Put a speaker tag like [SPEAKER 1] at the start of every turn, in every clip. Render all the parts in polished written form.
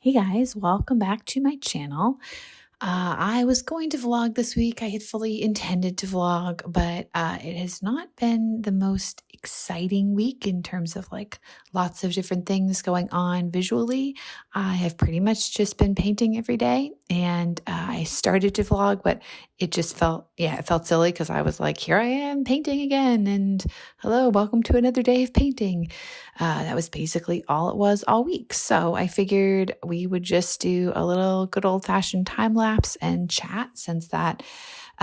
[SPEAKER 1] Hey guys, welcome back to my channel. I was going to vlog this week. I had fully intended to vlog, but it has not been the most exciting week in terms of like lots of different things going on visually. I have pretty much just been painting every day, and I started to vlog, but it just it felt silly because I was like, here I am painting again, and hello, welcome to another day of painting. That was basically all it was all week. So I figured we would just do a little good old fashioned time lapse and chat, since that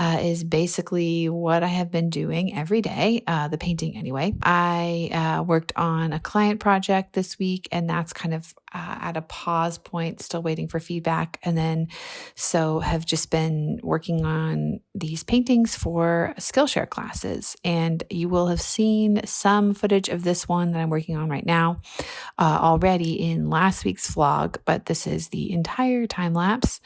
[SPEAKER 1] is basically what I have been doing every day, the painting anyway. I worked on a client project this week, and that's kind of at a pause point, still waiting for feedback. And then so have just been working on these paintings for Skillshare classes. And you will have seen some footage of this one that I'm working on right now already in last week's vlog, but this is the entire time lapse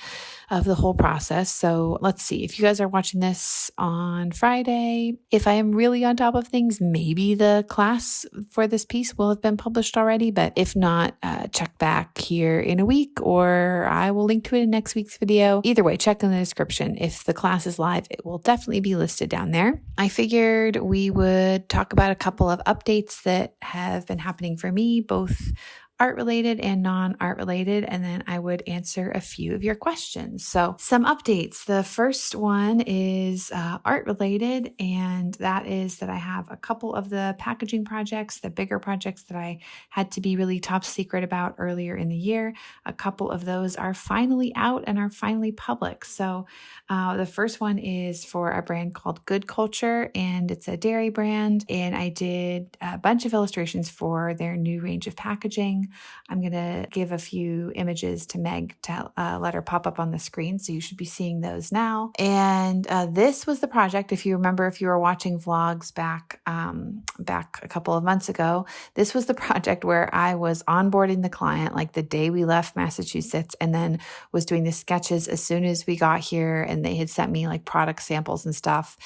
[SPEAKER 1] of the whole process. So let's see, if you guys are watching this on Friday, if I am really on top of things, maybe the class for this piece will have been published already, but if not, check back here in a week, or I will link to it in next week's video. Either way, check in the description. If the class is live, it will definitely be listed down there. I figured we would talk about a couple of updates that have been happening for me, both art related and non-art related, and then I would answer a few of your questions. So some updates. The first one is art related, and that is that I have a couple of the packaging projects, the bigger projects that I had to be really top secret about earlier in the year. A couple of those are finally out and are finally public. So the first one is for a brand called Good Culture, and it's a dairy brand, and I did a bunch of illustrations for their new range of packaging. I'm going to give a few images to Meg to let her pop up on the screen. So you should be seeing those now. And this was the project. If you remember, if you were watching vlogs back a couple of months ago, this was the project where I was onboarding the client like the day we left Massachusetts, and then was doing the sketches as soon as we got here, and they had sent me like product samples and stuff.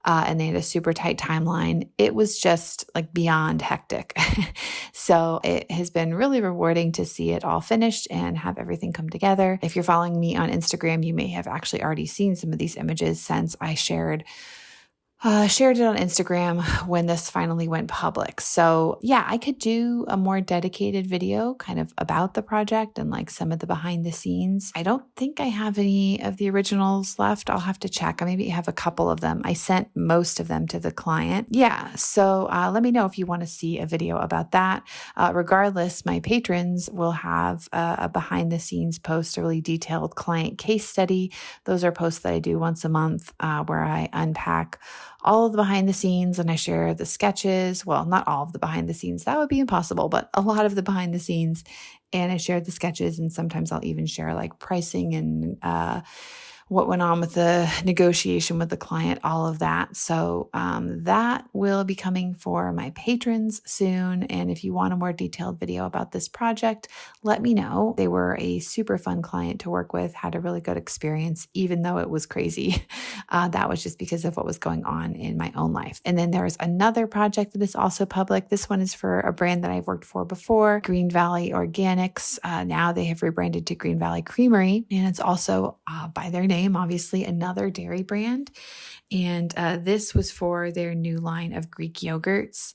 [SPEAKER 1] And they had a super tight timeline. It was just like beyond hectic. So it has been really rewarding to see it all finished and have everything come together. If you're following me on Instagram, you may have actually already seen some of these images since I shared it on Instagram when this finally went public. So yeah, I could do a more dedicated video kind of about the project and like some of the behind the scenes. I don't think I have any of the originals left. I'll have to check. I maybe have a couple of them. I sent most of them to the client. Yeah. So let me know if you want to see a video about that. Regardless, my patrons will have a behind the scenes post, a really detailed client case study. Those are posts that I do once a month where I unpack all of the behind the scenes and I share the sketches. Well, not all of the behind the scenes. That would be impossible, but a lot of the behind the scenes. And I shared the sketches, and sometimes I'll even share like pricing and what went on with the negotiation with the client, all of that. So that will be coming for my patrons soon. And if you want a more detailed video about this project, let me know. They were a super fun client to work with, had a really good experience, even though it was crazy. That was just because of what was going on in my own life. And then there's another project that is also public. This one is for a brand that I've worked for before, Green Valley Organics. Now they have rebranded to Green Valley Creamery, and it's also by their name, obviously another dairy brand. And this was for their new line of Greek yogurts.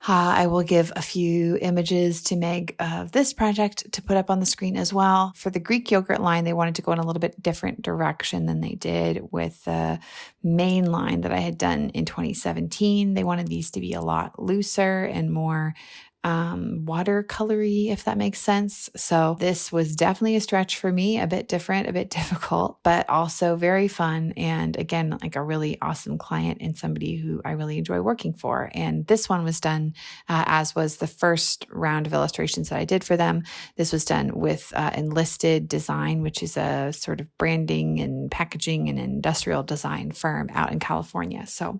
[SPEAKER 1] I will give a few images to Meg of this project to put up on the screen as well. For the Greek yogurt line, they wanted to go in a little bit different direction than they did with the main line that I had done in 2017. They wanted these to be a lot looser and more watercolory, if that makes sense. So this was definitely a stretch for me, a bit different, a bit difficult, but also very fun. And again, like a really awesome client and somebody who I really enjoy working for. And this one was done, as was the first round of illustrations that I did for them. This was done with Enlisted Design, which is a sort of branding and packaging and industrial design firm out in California. So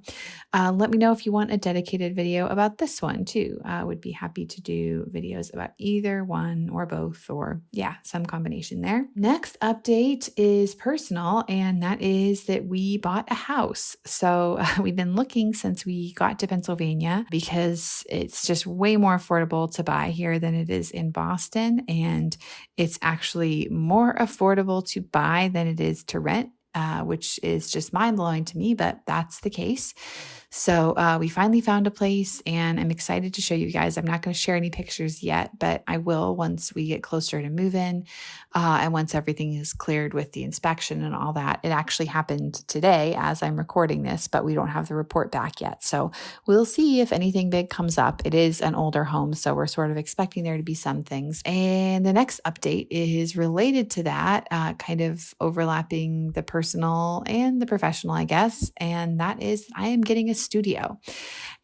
[SPEAKER 1] let me know if you want a dedicated video about this one too. I would be happy happy to do videos about either one or both, or yeah, some combination there. Next update is personal, and that is that we bought a house. So we've been looking since we got to Pennsylvania because it's just way more affordable to buy here than it is in Boston. And it's actually more affordable to buy than it is to rent. Which is just mind-blowing to me, but that's the case. So we finally found a place, and I'm excited to show you guys. I'm not going to share any pictures yet, but I will once we get closer to move-in and once everything is cleared with the inspection and all that. It actually happened today as I'm recording this, but we don't have the report back yet. So we'll see if anything big comes up. It is an older home, so we're sort of expecting there to be some things. And the next update is related to that, kind of overlapping the personal and the professional, I guess. And that is I am getting a studio.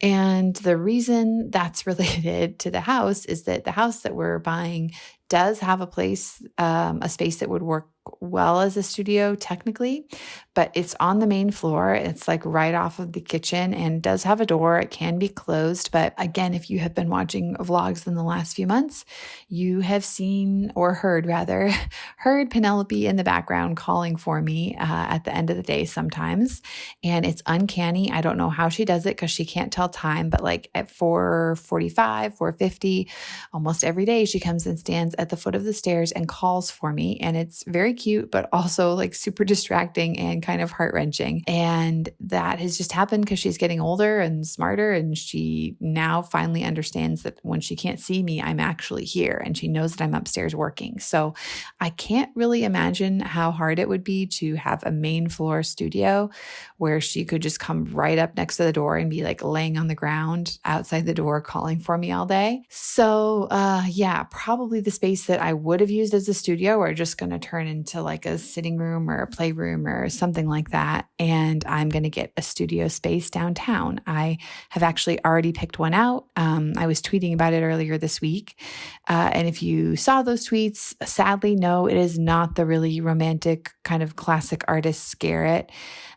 [SPEAKER 1] And the reason that's related to the house is that the house that we're buying does have a place, a space that would work well as a studio technically, but it's on the main floor. It's like right off of the kitchen and does have a door. It can be closed. But again, if you have been watching vlogs in the last few months, you have seen, or heard rather, heard Penelope in the background calling for me at the end of the day sometimes. And it's uncanny. I don't know how she does it because she can't tell time, but like at 4:45, 4:50, almost every day she comes and stands at the foot of the stairs and calls for me. And it's very cute, but also like super distracting and kind of heart-wrenching. And that has just happened because she's getting older and smarter. And she now finally understands that when she can't see me, I'm actually here. And she knows that I'm upstairs working. So I can't really imagine how hard it would be to have a main floor studio where she could just come right up next to the door and be like laying on the ground outside the door calling for me all day. So yeah, probably the space that I would have used as a studio are just going to turn into like a sitting room or a playroom or something like that. And I'm going to get a studio space downtown. I have actually already picked one out. I was tweeting about it earlier this week. And if you saw those tweets, sadly, no, it is not the really romantic kind of classic artist Garrett.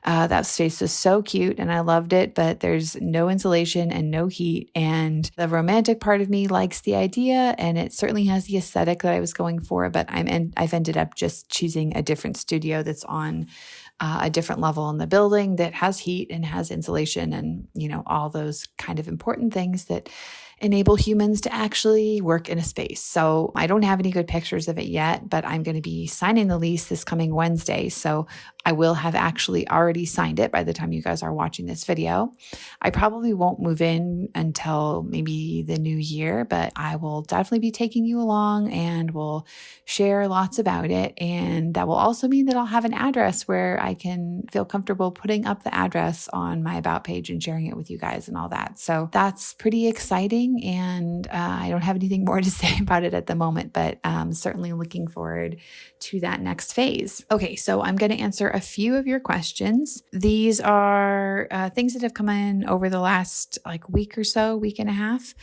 [SPEAKER 1] That space was so cute and I loved it, but there's no insulation and no heat. And the romantic part of me likes the idea, and it certainly has the aesthetic that I was going for, but I've ended up just choosing a different studio that's on a different level in the building that has heat and has insulation and, you know, all those kind of important things that enable humans to actually work in a space. So I don't have any good pictures of it yet, but I'm going to be signing the lease this coming Wednesday. So I will have actually already signed it by the time you guys are watching this video. I probably won't move in until maybe the new year, but I will definitely be taking you along and we'll share lots about it. And that will also mean that I'll have an address where I can feel comfortable putting up the address on my about page and sharing it with you guys and all that. So that's pretty exciting. And I don't have anything more to say about it at the moment, but certainly looking forward to that next phase. Okay, so I'm going to answer a few of your questions. These are things that have come in over the last week or so, week and a half.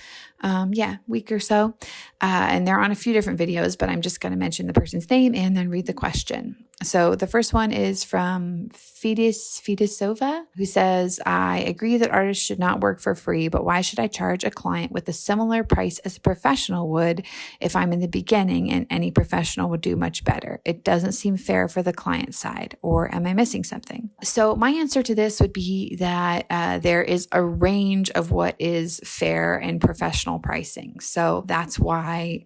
[SPEAKER 1] Week or so. And they're on a few different videos, but I'm just going to mention the person's name and then read the question. So the first one is from Fidisova, who says, I agree that artists should not work for free, but why should I charge a client with a similar price as a professional would if I'm in the beginning and any professional would do much better? It doesn't seem fair for the client side, or am I missing something? So my answer to this would be that there is a range of what is fair and professional pricing. So that's why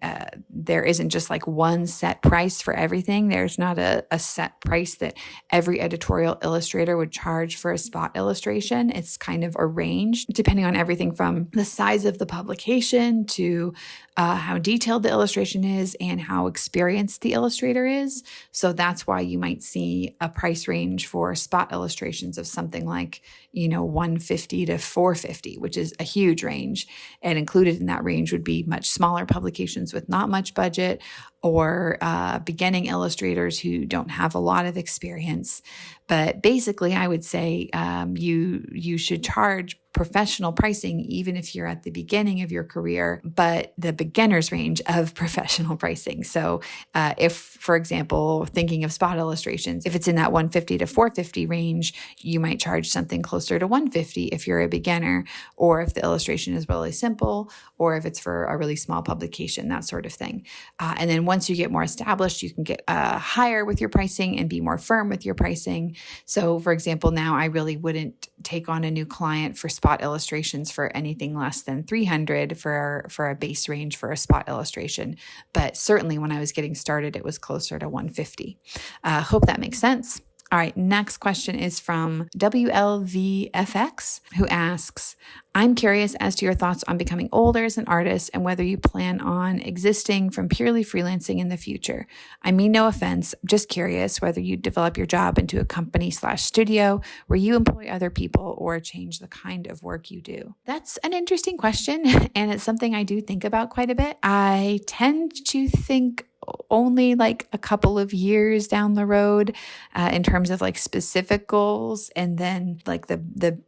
[SPEAKER 1] there isn't just like one set price for everything. There's not a set price that every editorial illustrator would charge for a spot illustration. It's kind of a range depending on everything from the size of the publication to how detailed the illustration is and how experienced the illustrator is. So that's why you might see a price range for spot illustrations of something like, $150 to $450, which is a huge range. And included in that range would be much smaller publications with not much budget, or beginning illustrators who don't have a lot of experience. But basically, I would say you should charge professional pricing, even if you're at the beginning of your career, but the beginner's range of professional pricing. So if, for example, thinking of spot illustrations, if it's in that 150 to 450 range, you might charge something closer to 150 if you're a beginner, or if the illustration is really simple, or if it's for a really small publication, that sort of thing. And then once you get more established, you can get higher with your pricing and be more firm with your pricing. So for example, now I really wouldn't take on a new client for spot illustrations for anything less than 300 for a base range for a spot illustration. But certainly when I was getting started, it was closer to 150. Hope that makes sense. All right, next question is from WLVFX, who asks, I'm curious as to your thoughts on becoming older as an artist and whether you plan on existing from purely freelancing in the future. I mean, no offense, just curious whether you develop your job into a company/studio where you employ other people or change the kind of work you do. That's an interesting question, and it's something I do think about quite a bit. I tend to think only like a couple of years down the road in terms of like specific goals, and then like the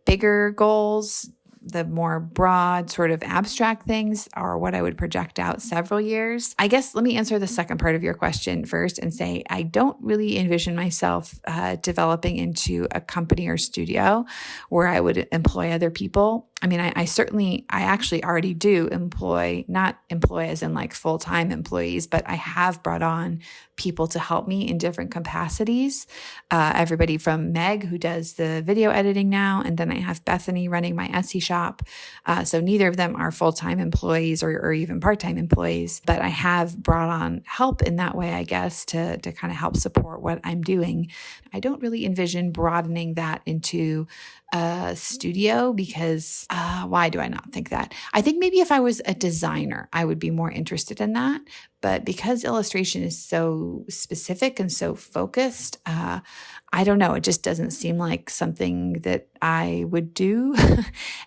[SPEAKER 1] bigger goals, the more broad sort of abstract things are what I would project out several years. I guess let me answer the second part of your question first and say I don't really envision myself developing into a company or studio where I would employ other people. I mean, I actually already do not employ as in like full-time employees, but I have brought on people to help me in different capacities. Everybody from Meg, who does the video editing now, and then I have Bethany running my Etsy shop. So neither of them are full-time employees or even part-time employees, but I have brought on help in that way, I guess, to kind of help support what I'm doing. I don't really envision broadening that into a studio because why do I not think that? I think maybe if I was a designer, I would be more interested in that. But because illustration is so specific and so focused, I don't know. It just doesn't seem like something that I would do.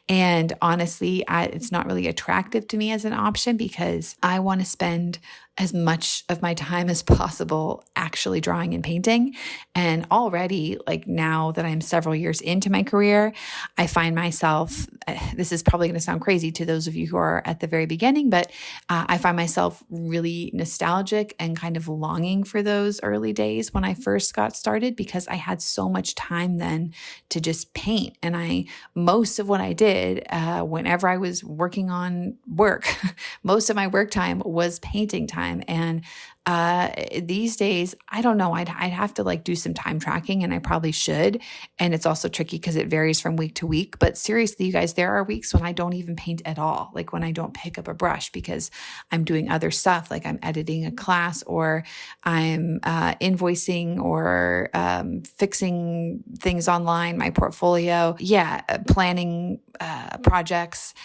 [SPEAKER 1] And honestly, it's not really attractive to me as an option because I want to spend as much of my time as possible actually drawing and painting. And already, like now that I'm several years into my career, I find myself, this is probably going to sound crazy to those of you who are at the very beginning, but I find myself really nostalgic and kind of longing for those early days when I first got started because I had so much time then to just paint. And most of what I did whenever I was working on work, most of my work time was painting time. And these days, I don't know, I'd have to like do some time tracking, and I probably should. And it's also tricky because it varies from week to week. But seriously, you guys, there are weeks when I don't even paint at all, like when I don't pick up a brush because I'm doing other stuff, like I'm editing a class or I'm invoicing or fixing things online, my portfolio. Yeah, planning projects.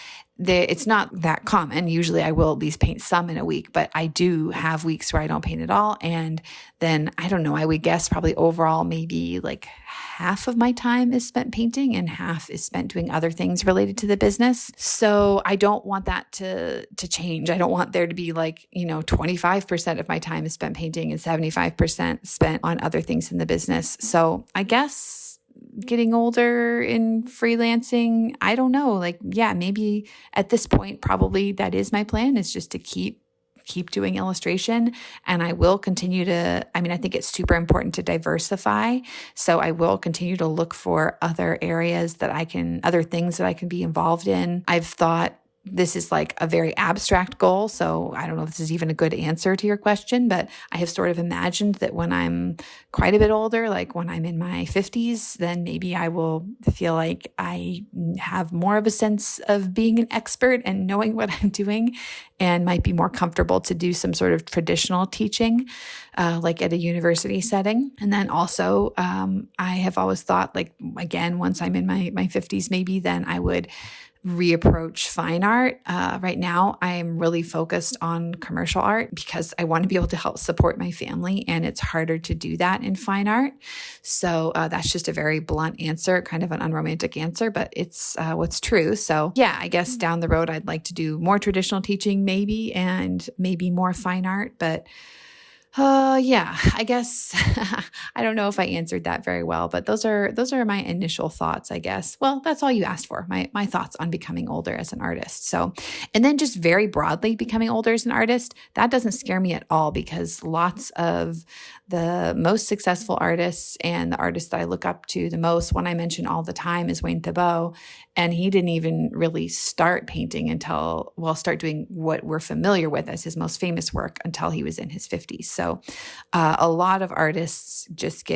[SPEAKER 1] It's not that common. Usually I will at least paint some in a week, but I do have weeks where I don't paint at all. And then I don't know, I would guess probably overall maybe like half of my time is spent painting and half is spent doing other things related to the business. So I don't want that to change. I don't want there to be like, 25% of my time is spent painting and 75% spent on other things in the business. So I guess getting older in freelancing, I don't know, like, yeah, maybe at this point, probably that is my plan, is just to keep doing illustration. And I will continue to, I think it's super important to diversify. So I will continue to look for other areas other things that I can be involved in. I've thought this is like a very abstract goal. So I don't know if this is even a good answer to your question, but I have sort of imagined that when I'm quite a bit older, like when I'm in my 50s, then maybe I will feel like I have more of a sense of being an expert and knowing what I'm doing, and might be more comfortable to do some sort of traditional teaching, like at a university setting. And then also, I have always thought, like, again, once I'm in my 50s, maybe then I would reapproach fine art. Right now, I'm really focused on commercial art because I want to be able to help support my family, and it's harder to do that in fine art. So that's just a very blunt answer, kind of an unromantic answer, but it's what's true. So yeah, I guess down the road, I'd like to do more traditional teaching maybe, and maybe more fine art, but Yeah, I guess I don't know if I answered that very well, but those are my initial thoughts, I guess. Well, that's all you asked for, my thoughts on becoming older as an artist. So, and then just very broadly becoming older as an artist, that doesn't scare me at all because lots of the most successful artists and the artists that I look up to the most, one I mention all the time is Wayne Thiebaud, and he didn't even really start painting until, well, start doing what we're familiar with as his most famous work until he was in his 50s. So a lot of artists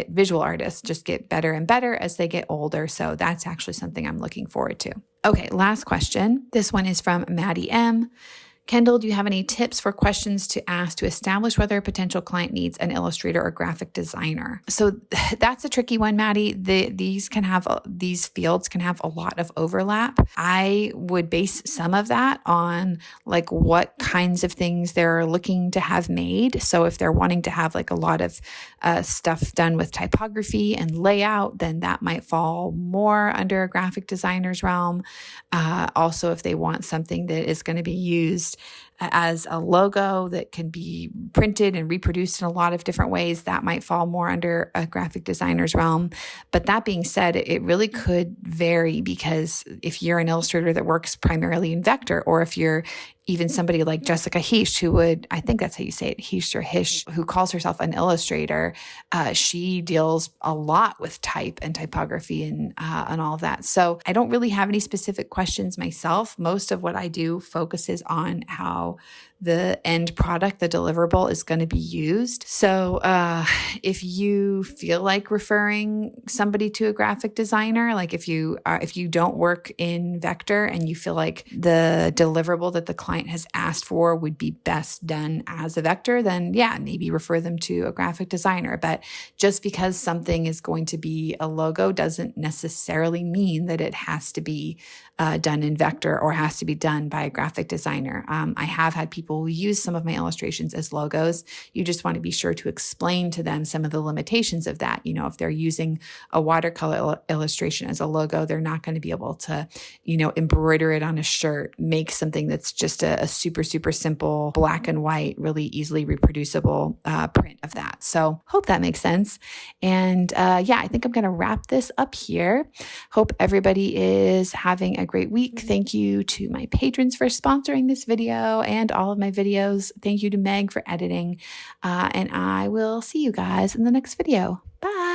[SPEAKER 1] visual artists just get better and better as they get older. So that's actually something I'm looking forward to. Okay, last question. This one is from Maddie M. Kendall, do you have any tips for questions to ask to establish whether a potential client needs an illustrator or graphic designer? So that's a tricky one, Maddie. These fields can have a lot of overlap. I would base some of that on like what kinds of things they're looking to have made. So if they're wanting to have like a lot of stuff done with typography and layout, then that might fall more under a graphic designer's realm. Also, if they want something that is going to be used as a logo that can be printed and reproduced in a lot of different ways, that might fall more under a graphic designer's realm. But that being said, it really could vary because if you're an illustrator that works primarily in vector, or if you're even somebody like Jessica Heish, who would, I think that's how you say it, Heish or Hish, who calls herself an illustrator, she deals a lot with type and typography and all of that. So I don't really have any specific questions myself. Most of what I do focuses on how the end product, the deliverable, is going to be used. So if you feel like referring somebody to a graphic designer, like if you don't work in vector and you feel like the deliverable that the client has asked for would be best done as a vector, then yeah, maybe refer them to a graphic designer. But just because something is going to be a logo doesn't necessarily mean that it has to be done in vector or has to be done by a graphic designer. I have had people who use some of my illustrations as logos. You just want to be sure to explain to them some of the limitations of that. You know, if they're using a watercolor illustration as a logo, they're not going to be able to, embroider it on a shirt, make something that's just a super, super simple black and white, really easily reproducible print of that. So hope that makes sense. And yeah, I think I'm going to wrap this up here. Hope everybody is having a great week. Thank you to my patrons for sponsoring this video and all of my videos. Thank you to Meg for editing. And I will see you guys in the next video. Bye.